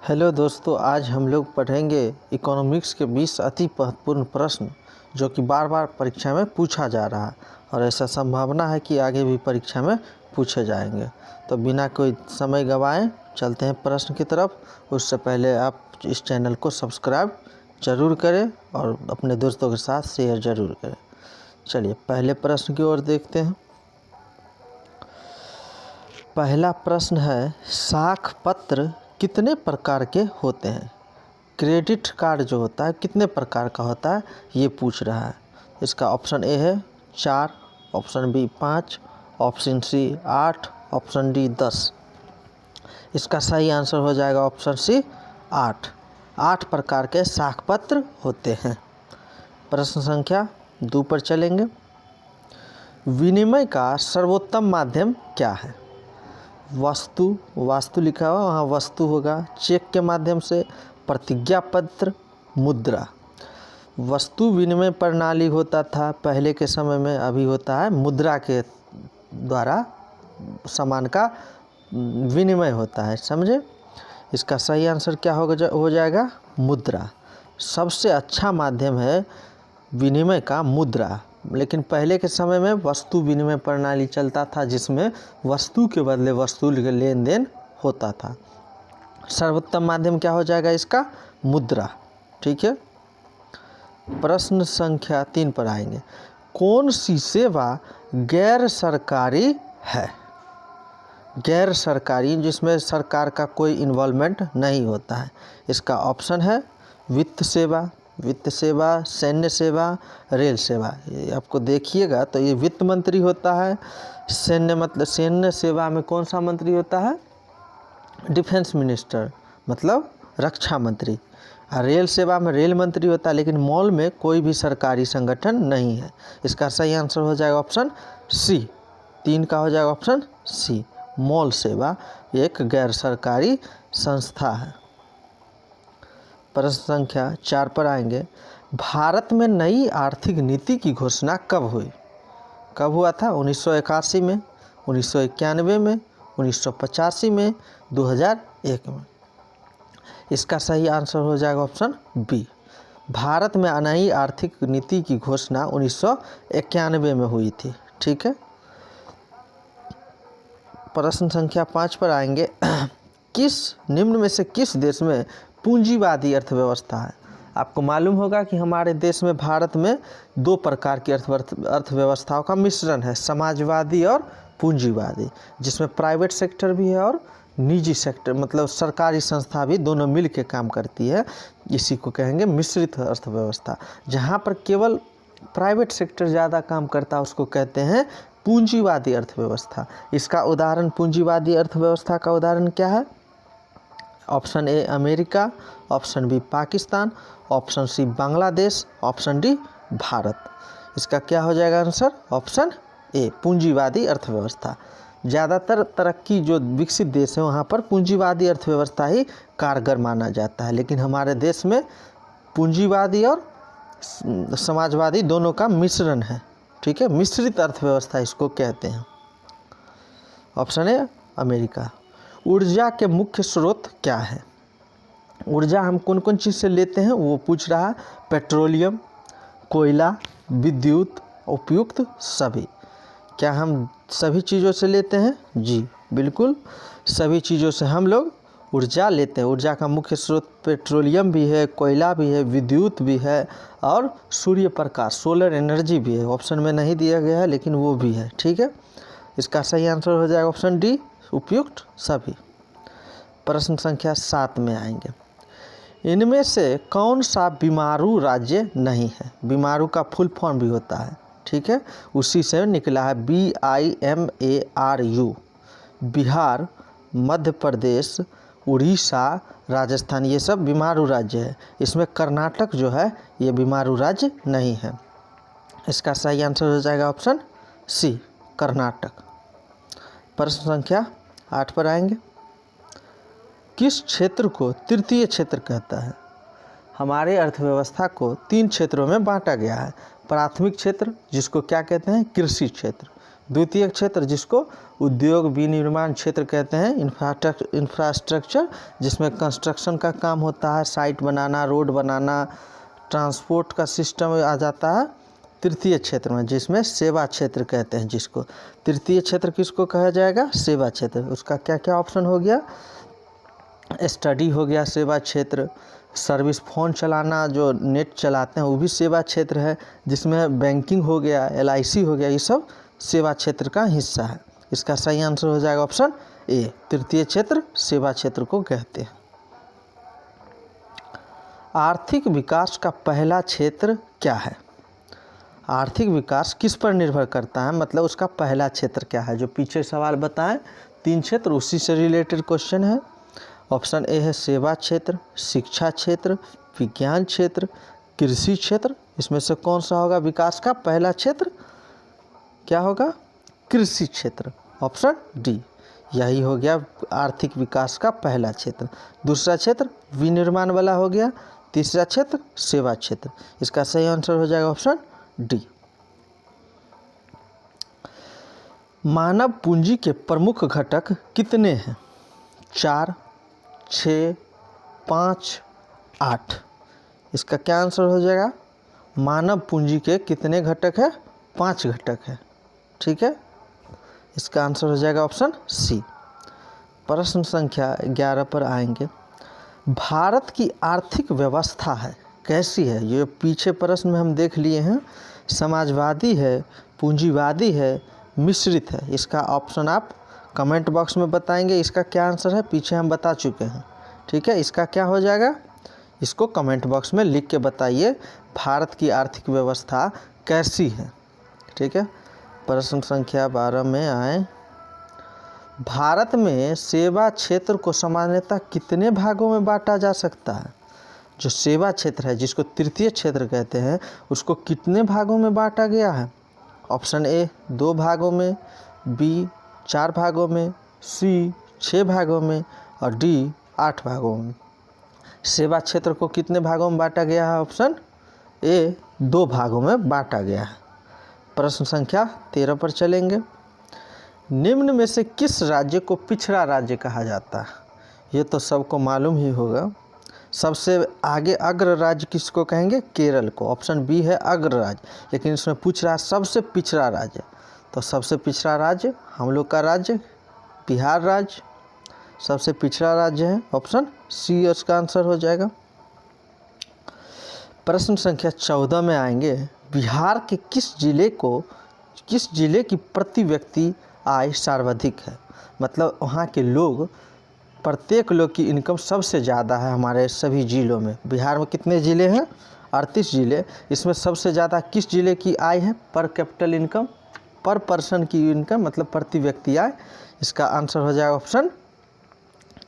Hello दोस्तों, आज हम लोग पढ़ेंगे इकोनॉमिक्स के 20 अति महत्वपूर्ण प्रश्न जो कि बार बार परीक्षा में पूछा जा रहा है और ऐसा संभावना है कि आगे भी परीक्षा में पूछे जाएंगे। तो बिना कोई समय गंवाए चलते हैं प्रश्न की तरफ। उससे पहले आप इस चैनल को सब्सक्राइब ज़रूर करें और अपने दोस्तों के साथ शेयर ज़रूर करें। चलिए पहले प्रश्न की ओर देखते हैं। पहला प्रश्न है, साख पत्र कितने प्रकार के होते हैं? क्रेडिट कार्ड जो होता है कितने प्रकार का होता है ये पूछ रहा है। इसका ऑप्शन ए है 4, option B 5, option C 8, option D 10। इसका सही आंसर हो जाएगा ऑप्शन सी 8। 8 प्रकार के साख पत्र होते हैं। प्रश्न संख्या 2 पर चलेंगे। विनिमय का सर्वोत्तम माध्यम क्या है? वास्तु लिखा हुआ वहाँ वस्तु होगा। चेक के माध्यम से, प्रतिज्ञा पत्र, मुद्रा। वस्तु विनिमय प्रणाली होता था पहले के समय में, अभी होता है मुद्रा के द्वारा सामान का विनिमय होता है। समझे? इसका सही आंसर क्या हो जाएगा? मुद्रा। सबसे अच्छा माध्यम है विनिमय का मुद्रा। लेकिन पहले के समय में वस्तु विनिमय प्रणाली चलता था जिसमें वस्तु के बदले वस्तु के लेन देन होता था। सर्वोत्तम माध्यम क्या हो जाएगा इसका? मुद्रा। ठीक है। प्रश्न संख्या 3 पर आएंगे। कौन सी सेवा गैर सरकारी है? गैर सरकारी जिसमें सरकार का कोई इन्वॉल्वमेंट नहीं होता है। इसका ऑप्शन है वित्त सेवा, सैन्य सेवा, रेल सेवा। ये आपको देखिएगा तो ये वित्त मंत्री होता है। सैन्य सेवा में कौन सा मंत्री होता है? डिफेंस मिनिस्टर, मतलब रक्षा मंत्री। और रेल सेवा में रेल मंत्री होता है। लेकिन मॉल में कोई भी सरकारी संगठन नहीं है। इसका सही आंसर हो जाएगा ऑप्शन सी। 3 का हो जाएगा ऑप्शन सी। मॉल सेवा एक गैर सरकारी संस्था है। प्रश्न संख्या 4 पर आएंगे। भारत में नई आर्थिक नीति की घोषणा कब हुई? कब हुआ था? 1981 में, 1991 में, 1985 में, 2001 में। इसका सही आंसर हो जाएगा ऑप्शन बी। भारत में नई आर्थिक नीति की घोषणा 1991 में हुई थी। ठीक है। प्रश्न संख्या 5 पर आएंगे। निम्न में से किस देश में पूंजीवादी अर्थव्यवस्था है? आपको मालूम होगा कि हमारे देश में, भारत में 2 प्रकार की अर्थव्यवस्थाओं का मिश्रण है, समाजवादी और पूंजीवादी, जिसमें प्राइवेट सेक्टर भी है और निजी सेक्टर, मतलब सरकारी संस्था भी, दोनों मिल के काम करती है। इसी को कहेंगे मिश्रित अर्थव्यवस्था। जहाँ पर केवल प्राइवेट सेक्टर ज़्यादा काम करता है उसको कहते हैं पूंजीवादी अर्थव्यवस्था। इसका उदाहरण, पूंजीवादी अर्थव्यवस्था का उदाहरण क्या है? Option A America, option B Pakistan, option C Bangladesh, option D Bharat. इसका क्या हो जाएगा आंसर? ऑप्शन ए पूंजीवादी अर्थव्यवस्था। ज़्यादातर तरक्की जो विकसित देश है वहाँ पर पूंजीवादी अर्थव्यवस्था ही कारगर माना जाता है। लेकिन हमारे देश में पूंजीवादी और समाजवादी दोनों का मिश्रण है। ठीक है, मिश्रित अर्थव्यवस्था इसको कहते हैं। Option A America. ऊर्जा के मुख्य स्रोत क्या है? ऊर्जा हम कौन कौन चीज़ से लेते हैं वो पूछ रहा है। पेट्रोलियम, कोयला, विद्युत, उपयुक्त सभी। क्या हम सभी चीज़ों से लेते हैं? जी बिल्कुल, सभी चीज़ों से हम लोग ऊर्जा लेते हैं। ऊर्जा का मुख्य स्रोत पेट्रोलियम भी है, कोयला भी है, विद्युत भी है और सूर्य प्रकाश, सोलर एनर्जी भी है। ऑप्शन में नहीं दिया गया है लेकिन वो भी है। ठीक है। इसका सही आंसर हो जाएगा ऑप्शन डी, उपयुक्त सभी। प्रश्न संख्या 7 में आएंगे। इनमें से कौन सा बीमारू राज्य नहीं है? बीमारू का फुल फॉर्म भी होता है। ठीक है, उसी से निकला है BIMARU। बिहार, मध्य प्रदेश, उड़ीसा, राजस्थान, ये सब बीमारू राज्य है। इसमें कर्नाटक जो है ये बीमारू राज्य नहीं है। इसका सही आंसर हो जाएगा ऑप्शन सी, कर्नाटक। प्रश्न संख्या 8 पर आएंगे। किस क्षेत्र को तृतीय क्षेत्र कहता है? हमारे अर्थव्यवस्था को 3 क्षेत्रों में बांटा गया है। प्राथमिक क्षेत्र जिसको क्या कहते हैं? कृषि क्षेत्र। द्वितीय क्षेत्र जिसको उद्योग विनिर्माण क्षेत्र कहते हैं, इंफ्रास्ट्रक्चर जिसमें कंस्ट्रक्शन का काम होता है, साइट बनाना, रोड बनाना, ट्रांसपोर्ट का सिस्टम आ जाता है तृतीय क्षेत्र में, जिसमें सेवा क्षेत्र कहते हैं जिसको। तृतीय क्षेत्र किसको कहा जाएगा? सेवा क्षेत्र। उसका क्या क्या ऑप्शन हो गया? स्टडी हो गया सेवा क्षेत्र, सर्विस फ़ोन चलाना, जो नेट चलाते हैं वो भी सेवा क्षेत्र है, जिसमें बैंकिंग हो गया, LIC हो गया, ये सब सेवा क्षेत्र का हिस्सा है। इसका सही आंसर हो जाएगा ऑप्शन ए, तृतीय क्षेत्र सेवा क्षेत्र को कहते हैं। आर्थिक विकास का पहला क्षेत्र क्या है? आर्थिक विकास किस पर निर्भर करता है, मतलब उसका पहला क्षेत्र क्या है? जो पीछे सवाल बताएं 3 क्षेत्र, उसी से रिलेटेड क्वेश्चन है। ऑप्शन ए है सेवा क्षेत्र, शिक्षा क्षेत्र, विज्ञान क्षेत्र, कृषि क्षेत्र। इसमें से कौन सा होगा विकास का पहला क्षेत्र? क्या होगा? कृषि क्षेत्र, ऑप्शन डी, यही हो गया आर्थिक विकास का पहला क्षेत्र। दूसरा क्षेत्र विनिर्माण वाला हो गया, तीसरा क्षेत्र सेवा क्षेत्र। इसका सही आंसर हो जाएगा ऑप्शन डी। मानव पूंजी के प्रमुख घटक कितने हैं? 4, 6, 5, 8। इसका क्या आंसर हो जाएगा? मानव पूंजी के कितने घटक है? 5 घटक है। ठीक है, इसका आंसर हो जाएगा ऑप्शन सी। प्रश्न संख्या 11 पर आएंगे। भारत की आर्थिक व्यवस्था है कैसी है? ये पीछे प्रश्न में हम देख लिए हैं, समाजवादी है, पूंजीवादी है, मिश्रित है। इसका ऑप्शन आप कमेंट बॉक्स में बताएंगे इसका क्या आंसर है, पीछे हम बता चुके हैं। ठीक है, इसका क्या हो जाएगा? इसको कमेंट बॉक्स में लिख के बताइए भारत की आर्थिक व्यवस्था कैसी है। ठीक है, प्रश्न संख्या 12 में आए। भारत में सेवा क्षेत्र को सामान्यतः कितने भागों में बांटा जा सकता है? जो सेवा क्षेत्र है जिसको तृतीय क्षेत्र कहते हैं, उसको कितने भागों में बांटा गया है? ऑप्शन ए 2 भागों में, बी 4 भागों में, सी 6 भागों में और डी 8 भागों में। सेवा क्षेत्र को कितने भागों में बांटा गया है? ऑप्शन ए 2 भागों में बांटा गया है। प्रश्न संख्या 13 पर चलेंगे। निम्न में से किस राज्य को पिछड़ा राज्य कहा जाता है? ये तो सबको मालूम ही होगा। सबसे आगे अग्र राज्य किसको कहेंगे? केरल को। ऑप्शन बी है अग्र राज्य, लेकिन इसमें पूछ रहा है सबसे पिछड़ा राज्य, तो सबसे पिछड़ा राज्य हम लोग का राज्य बिहार राज्य सबसे पिछड़ा राज्य है। ऑप्शन सी उसका आंसर हो जाएगा। प्रश्न संख्या 14 में आएंगे। बिहार के किस जिले की प्रति व्यक्ति आय सर्वाधिक है? मतलब वहाँ के लोग, प्रत्येक लोग की इनकम सबसे ज़्यादा है हमारे सभी जिलों में। बिहार में कितने ज़िले हैं? 38 ज़िले। इसमें सबसे ज़्यादा किस ज़िले की आय है? पर कैपिटल इनकम, पर पर्सन की इनकम, मतलब प्रति व्यक्ति आय। इसका आंसर हो जाएगा ऑप्शन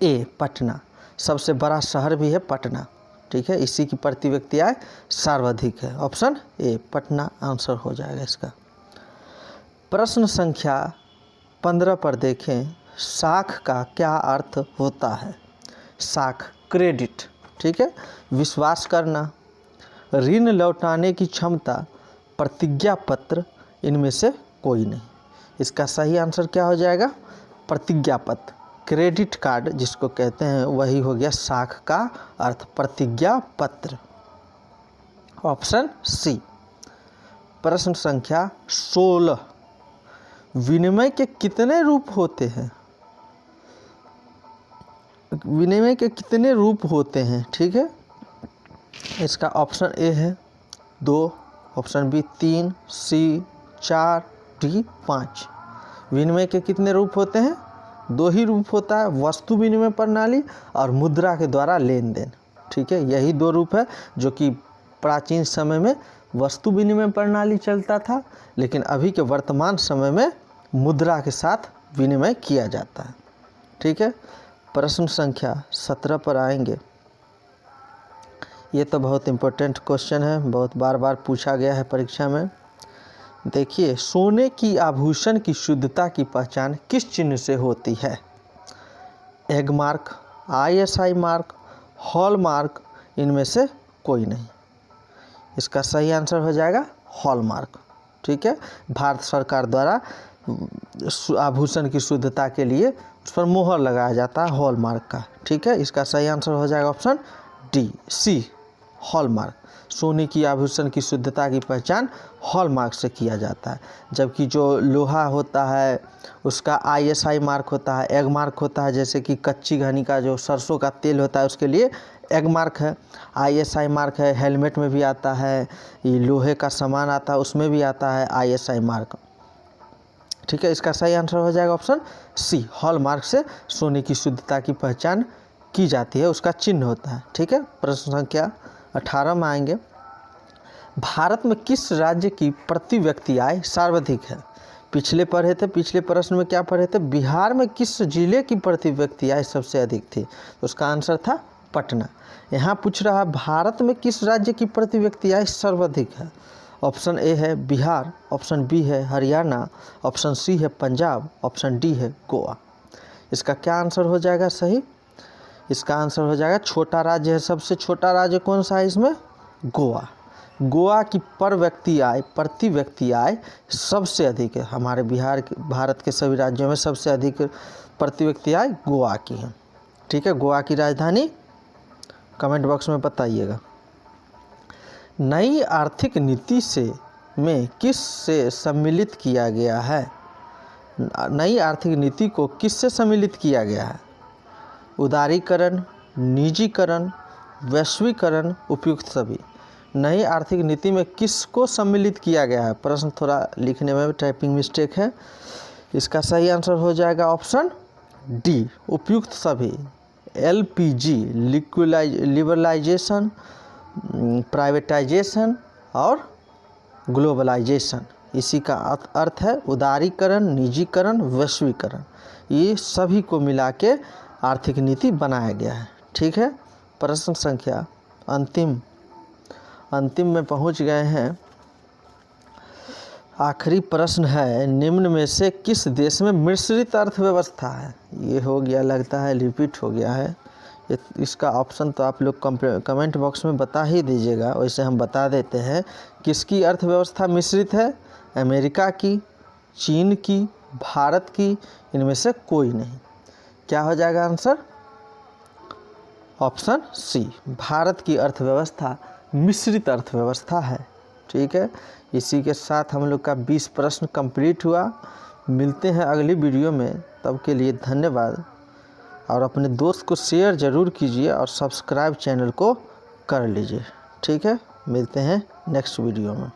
ए पटना। सबसे बड़ा शहर भी है पटना। ठीक है, इसी की प्रति व्यक्ति आय सर्वाधिक है। ऑप्शन ए पटना आंसर हो जाएगा इसका। प्रश्न संख्या 15 पर देखें। साख का क्या अर्थ होता है? साख क्रेडिट, ठीक है, विश्वास करना, ऋण लौटाने की क्षमता, प्रतिज्ञा पत्र, इनमें से कोई नहीं। इसका सही आंसर क्या हो जाएगा? प्रतिज्ञा पत्र। क्रेडिट कार्ड जिसको कहते हैं वही हो गया साख का अर्थ, प्रतिज्ञा पत्र। Option C. प्रश्न संख्या 16। विनिमय के कितने रूप होते हैं? विनिमय के कितने रूप होते हैं? ठीक है, इसका ऑप्शन ए है 2, ऑप्शन बी 3, सी 4, डी 5। विनिमय के कितने रूप होते हैं? 2 ही रूप होता है, वस्तु विनिमय प्रणाली और मुद्रा के द्वारा लेन देन। ठीक है, यही 2 रूप है जो कि प्राचीन समय में वस्तु विनिमय प्रणाली चलता था, लेकिन अभी के वर्तमान समय में मुद्रा के साथ विनिमय किया जाता है। ठीक है, प्रश्न संख्या 17 पर आएंगे। ये तो बहुत इम्पोर्टेंट क्वेश्चन है, बहुत बार बार पूछा गया है परीक्षा में। देखिए, सोने की आभूषण की शुद्धता की पहचान किस चिन्ह से होती है? Egg mark, ISI mark, hall mark, इनमें से कोई नहीं। इसका सही आंसर हो जाएगा हॉल मार्क। ठीक है, भारत सरकार द्वारा आभूषण की शुद्धता के लिए उस पर मोहर लगाया जाता है हॉलमार्क का। ठीक है, इसका सही आंसर हो जाएगा ऑप्शन डी सी हॉलमार्क। सोने की आभूषण की शुद्धता की पहचान हॉलमार्क से किया जाता है, जबकि जो लोहा होता है उसका ISI मार्क होता है, एग मार्क होता है। जैसे कि कच्ची घनी का जो सरसों का तेल होता है उसके लिए एग मार्क है, ISI मार्क है। हेलमेट में भी आता है, ये लोहे का सामान आता है उसमें भी आता है ISI मार्क। ठीक है, इसका सही आंसर हो जाएगा ऑप्शन सी हॉलमार्क से सोने की शुद्धता की पहचान की जाती है, उसका चिन्ह होता है। ठीक है, प्रश्न संख्या 18 में आएंगे। भारत में किस राज्य की प्रति व्यक्ति आय सर्वाधिक है? पिछले प्रश्न में क्या पढ़े थे? बिहार में किस जिले की प्रति व्यक्ति आय सबसे अधिक थी? तो उसका आंसर था पटना। यहाँ पूछ रहा है भारत में किस राज्य की प्रति व्यक्ति आय सर्वाधिक है? ऑप्शन ए है बिहार, ऑप्शन बी है हरियाणा, ऑप्शन सी है पंजाब, ऑप्शन डी है गोवा। इसका क्या आंसर हो जाएगा सही? इसका आंसर हो जाएगा छोटा राज्य है। सबसे छोटा राज्य कौन सा है इसमें? गोवा। गोवा की प्रति व्यक्ति आय सबसे अधिक है। हमारे भारत के सभी राज्यों में सबसे अधिक प्रति व्यक्ति आय गोवा की है। ठीक है, गोवा की राजधानी कमेंट बॉक्स में बताइएगा। नई आर्थिक नीति में किस से सम्मिलित किया गया है? नई आर्थिक नीति को किस से सम्मिलित किया गया है? उदारीकरण, निजीकरण, वैश्वीकरण, उपयुक्त सभी। नई आर्थिक नीति में किसको सम्मिलित किया गया है? प्रश्न थोड़ा लिखने में टाइपिंग मिस्टेक है। इसका सही आंसर हो जाएगा ऑप्शन डी उपयुक्त सभी। LPG लिबरलाइजेशन, प्राइवेटाइजेशन और ग्लोबलाइजेशन, इसी का अर्थ है उदारीकरण, निजीकरण, वैश्वीकरण। ये सभी को मिला के आर्थिक नीति बनाया गया है। ठीक है, प्रश्न संख्या अंतिम में पहुंच गए हैं। आखिरी प्रश्न है, निम्न में से किस देश में मिश्रित अर्थव्यवस्था है? ये हो गया, लगता है रिपीट हो गया है। इसका ऑप्शन तो आप लोग कमेंट बॉक्स में बता ही दीजिएगा, वैसे हम बता देते हैं। किसकी अर्थव्यवस्था मिश्रित है? अमेरिका की, चीन की, भारत की, इनमें से कोई नहीं। क्या हो जाएगा आंसर? ऑप्शन सी भारत की अर्थव्यवस्था मिश्रित अर्थव्यवस्था है। ठीक है, इसी के साथ हम लोग का 20 प्रश्न कंप्लीट हुआ। मिलते हैं अगली वीडियो में, तब के लिए धन्यवाद। और अपने दोस्त को शेयर ज़रूर कीजिए और सब्सक्राइब चैनल को कर लीजिए। ठीक है, मिलते हैं नेक्स्ट वीडियो में।